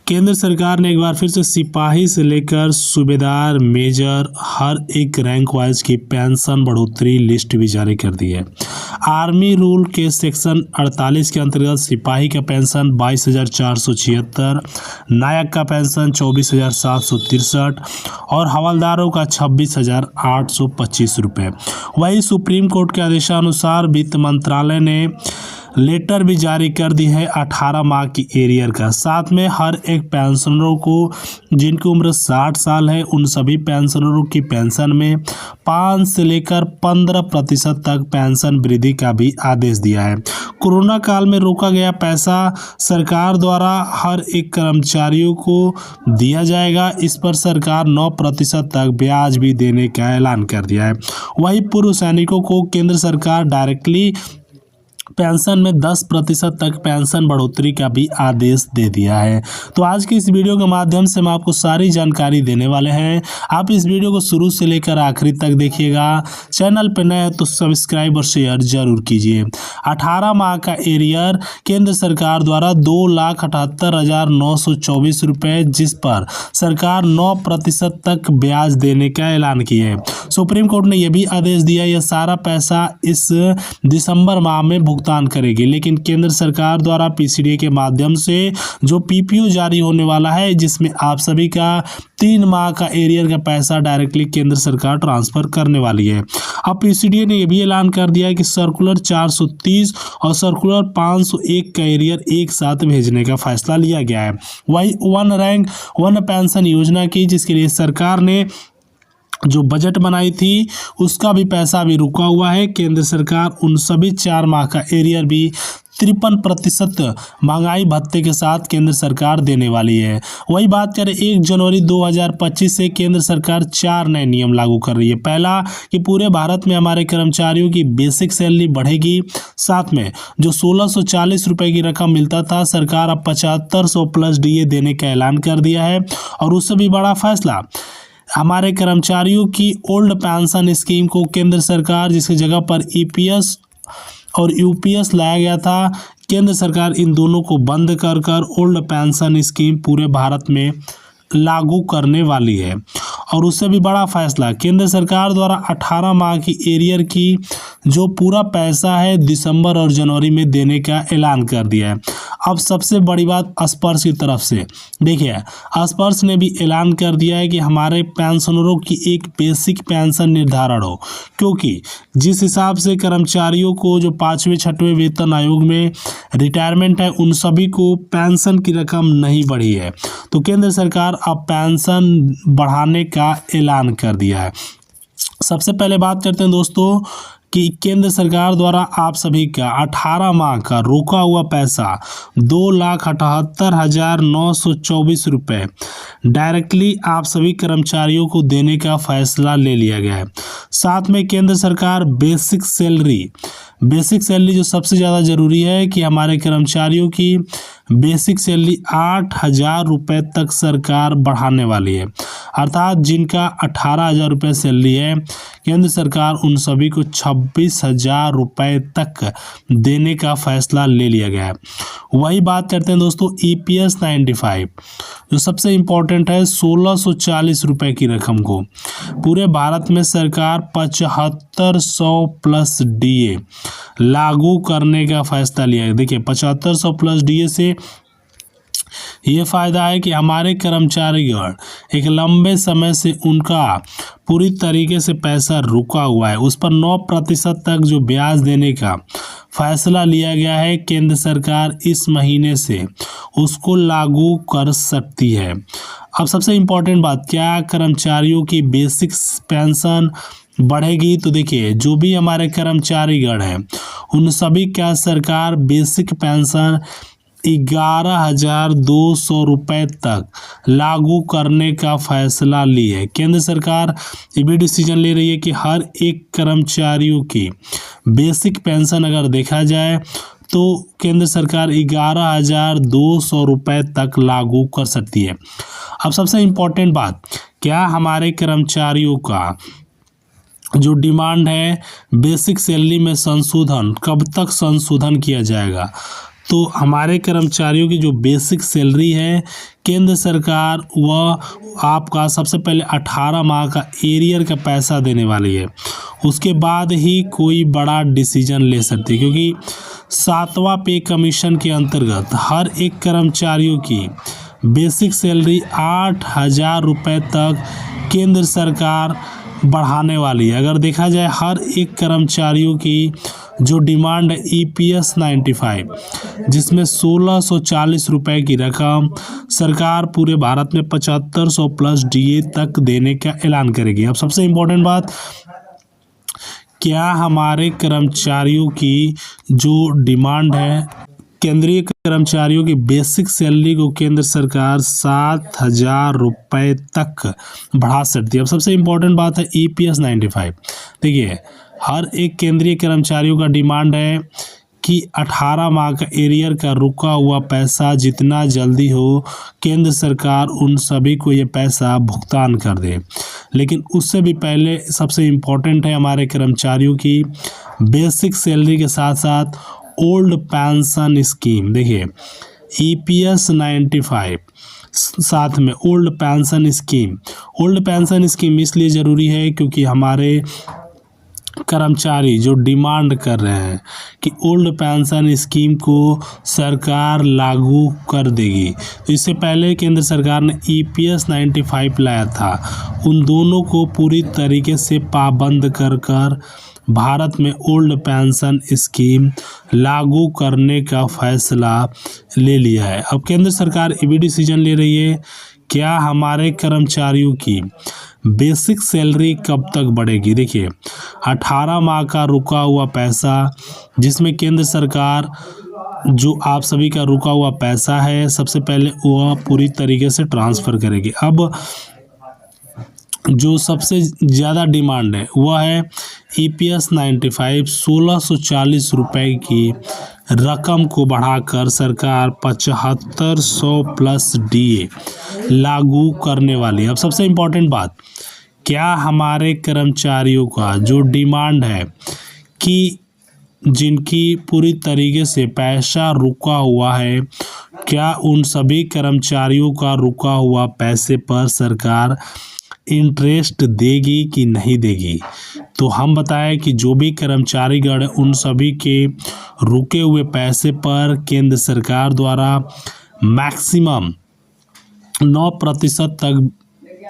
केंद्र सरकार ने एक बार फिर से सिपाही से लेकर सूबेदार, मेजर हर एक रैंक वाइज की पेंशन बढ़ोतरी लिस्ट भी जारी कर दी है। आर्मी रूल के सेक्शन 48 के अंतर्गत सिपाही का पेंशन 22,476, नायक का पेंशन 24,763 और हवलदारों का 26,825 रुपये। वही सुप्रीम कोर्ट के आदेशानुसार वित्त मंत्रालय ने लेटर भी जारी कर दी है 18 माह की एरियर का। साथ में हर एक पेंशनरों को जिनकी उम्र 60 साल है उन सभी पेंशनरों की पेंशन में 5 से लेकर 15% तक पेंशन वृद्धि का भी आदेश दिया है। कोरोना काल में रोका गया पैसा सरकार द्वारा हर एक कर्मचारियों को दिया जाएगा। इस पर सरकार 9% तक ब्याज भी देने का ऐलान कर दिया है। वही पूर्व सैनिकों को केंद्र सरकार डायरेक्टली पेंशन में 10% तक पेंशन बढ़ोतरी का भी आदेश दे दिया है। तो आज की इस वीडियो के माध्यम से हम आपको सारी जानकारी देने वाले हैं। आप इस वीडियो को शुरू से लेकर आखिरी तक देखिएगा। चैनल पर नए हैं तो सब्सक्राइब और शेयर जरूर कीजिए। 18 माह का एरियर केंद्र सरकार द्वारा 2,78,924 रुपये, जिस पर सरकार 9% तक ब्याज देने का ऐलान किया है। सुप्रीम कोर्ट ने यह भी आदेश दिया यह सारा पैसा इस दिसंबर माह में भुगतान करेगी, लेकिन केंद्र सरकार द्वारा पीसीडीए के माध्यम से जो पीपीओ जारी होने वाला है, जिसमें आप सभी का 3 माह का एरियर का पैसा डायरेक्टली केंद्र सरकार ट्रांसफर करने वाली है। अब पीसीडीए ने यह भी ऐलान कर दिया है कि सर्कुलर 430 और सर्कुलर 501 का एरियर एक साथ भेजने का फैसला लिया गया है। वही वन रैंक वन पेंशन योजना की, जिसके लिए सरकार ने जो बजट बनाई थी उसका भी पैसा भी रुका हुआ है। केंद्र सरकार उन सभी 4 माह का एरियर भी 53% महंगाई भत्ते के साथ केंद्र सरकार देने वाली है। वही बात करें 1 जनवरी 2025 से केंद्र सरकार 4 नए नियम लागू कर रही है। पहला कि पूरे भारत में हमारे कर्मचारियों की बेसिक सैलरी बढ़ेगी। साथ में जो 1640 रुपये की रकम मिलता था, सरकार अब 7500 प्लस डीए देने का ऐलान कर दिया है। और उससे भी बड़ा फैसला, हमारे कर्मचारियों की ओल्ड पेंशन स्कीम को केंद्र सरकार, जिसकी जगह पर ईपीएस और यूपीएस लाया गया था, केंद्र सरकार इन दोनों को बंद कर ओल्ड पेंशन स्कीम पूरे भारत में लागू करने वाली है। और उससे भी बड़ा फैसला, केंद्र सरकार द्वारा 18 माह की एरियर की जो पूरा पैसा है दिसंबर और जनवरी में देने का ऐलान कर दिया है। अब सबसे बड़ी बात स्पर्श की तरफ से देखिए, स्पर्श ने भी ऐलान कर दिया है कि हमारे पेंशनरों की एक बेसिक पेंशन निर्धारण हो, क्योंकि जिस हिसाब से कर्मचारियों को जो 5वें 6वें वेतन आयोग में रिटायरमेंट है उन सभी को पेंशन की रकम नहीं बढ़ी है। तो केंद्र सरकार अब पेंशन बढ़ाने का ऐलान कर दिया है। सबसे पहले बात करते हैं दोस्तों कि केंद्र सरकार द्वारा आप सभी का 18 माह का रोका हुआ पैसा 2,78,924 रुपये डायरेक्टली आप सभी कर्मचारियों को देने का फैसला ले लिया गया है। साथ में केंद्र सरकार बेसिक सैलरी जो सबसे ज़्यादा ज़रूरी है कि हमारे कर्मचारियों की बेसिक सैलरी 8,000 रुपये तक सरकार बढ़ाने वाली है। अर्थात जिनका 18,000 रुपये सैलरी है, केंद्र सरकार उन सभी को 26,000 रुपये तक देने का फैसला ले लिया गया है। वही बात करते हैं दोस्तों ईपीएस 95, जो सबसे इम्पोर्टेंट है, 1640 रुपये की रकम को पूरे भारत में सरकार 7500 प्लस डीए लागू करने का फैसला लिया है। देखिए 7500 प्लस डीए से ये फ़ायदा है कि हमारे कर्मचारीगण एक लंबे समय से उनका पूरी तरीके से पैसा रुका हुआ है, उस पर 9% तक जो ब्याज देने का फैसला लिया गया है, केंद्र सरकार इस महीने से उसको लागू कर सकती है। अब सबसे इम्पोर्टेंट बात, क्या कर्मचारियों की बेसिक पेंशन बढ़ेगी? तो देखिए जो भी हमारे कर्मचारीगण हैं उन सभी का सरकार बेसिक पेंशन 11,200 रुपये तक लागू करने का फैसला ली है। केंद्र सरकार ये भी डिसीजन ले रही है कि हर एक कर्मचारियों की बेसिक पेंशन अगर देखा जाए तो केंद्र सरकार 11,200 रुपये तक लागू कर सकती है। अब सबसे इम्पोर्टेंट बात, क्या हमारे कर्मचारियों का जो डिमांड है बेसिक सैलरी में संशोधन, कब तक संशोधन किया जाएगा? तो हमारे कर्मचारियों की जो बेसिक सैलरी है केंद्र सरकार वह आपका सबसे पहले 18 माह का एरियर का पैसा देने वाली है, उसके बाद ही कोई बड़ा डिसीजन ले सकती है, क्योंकि 7वां पे कमीशन के अंतर्गत हर एक कर्मचारियों की बेसिक सैलरी 8,000 रुपये तक केंद्र सरकार बढ़ाने वाली है। अगर देखा जाए हर एक कर्मचारियों की जो डिमांड है EPS 95, जिसमें 1640 रुपये की रकम सरकार पूरे भारत में 7500 प्लस DA तक देने का ऐलान करेगी। अब सबसे इम्पोर्टेंट बात, क्या हमारे कर्मचारियों की जो डिमांड है, केंद्रीय कर्मचारियों की बेसिक सैलरी को केंद्र सरकार 7,000 रुपये तक बढ़ा सकती है। अब सबसे इम्पोर्टेंट बात है EPS 95। देखिए हर एक केंद्रीय कर्मचारियों का डिमांड है कि 18 माह का एरियर का रुका हुआ पैसा जितना जल्दी हो केंद्र सरकार उन सभी को ये पैसा भुगतान कर दे। लेकिन उससे भी पहले सबसे इम्पोर्टेंट है हमारे कर्मचारियों की बेसिक सैलरी के साथ साथ ओल्ड पेंशन स्कीम। देखिए EPS 95 साथ में old pension scheme. Old pension scheme इसलिए ज़रूरी है क्योंकि हमारे कर्मचारी जो डिमांड कर रहे हैं कि ओल्ड पेंशन स्कीम को सरकार लागू कर देगी, तो इससे पहले केंद्र सरकार ने EPS 95 लाया था, उन दोनों को पूरी तरीके से पाबंद कर भारत में ओल्ड पेंशन स्कीम लागू करने का फैसला ले लिया है। अब केंद्र सरकार ये भी डिसीजन ले रही है, क्या हमारे कर्मचारियों की बेसिक सैलरी कब तक बढ़ेगी। देखिए 18 माह का रुका हुआ पैसा, जिसमें केंद्र सरकार जो आप सभी का रुका हुआ पैसा है सबसे पहले वह पूरी तरीके से ट्रांसफ़र करेगी। अब जो सबसे ज़्यादा डिमांड है वह है EPS 95 1640 रुपये की रकम को बढ़ाकर सरकार 7500 प्लस DA लागू करने वाली है। अब सबसे इम्पोर्टेंट बात, क्या हमारे कर्मचारियों का जो डिमांड है कि जिनकी पूरी तरीके से पैसा रुका हुआ है, क्या उन सभी कर्मचारियों का रुका हुआ पैसे पर सरकार इंटरेस्ट देगी कि नहीं देगी। तो हम बताएं कि जो भी कर्मचारीगण है उन सभी के रुके हुए पैसे पर केंद्र सरकार द्वारा मैक्सिमम 9% तक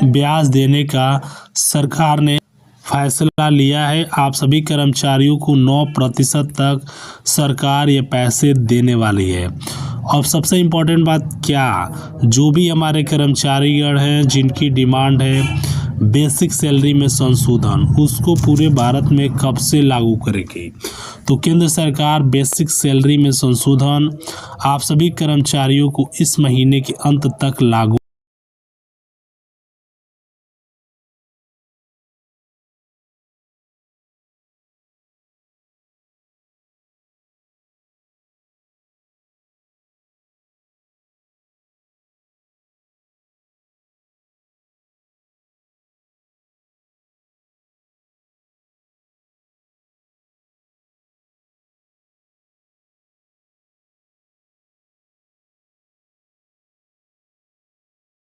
ब्याज देने का सरकार ने फैसला लिया है। आप सभी कर्मचारियों को 9% तक सरकार ये पैसे देने वाली है। और सबसे इम्पोर्टेंट बात, क्या जो भी हमारे कर्मचारीगण हैं जिनकी डिमांड है बेसिक सैलरी में संशोधन, उसको पूरे भारत में कब से लागू करेगी। तो केंद्र सरकार बेसिक सैलरी में संशोधन आप सभी कर्मचारियों को इस महीने के अंत तक लागू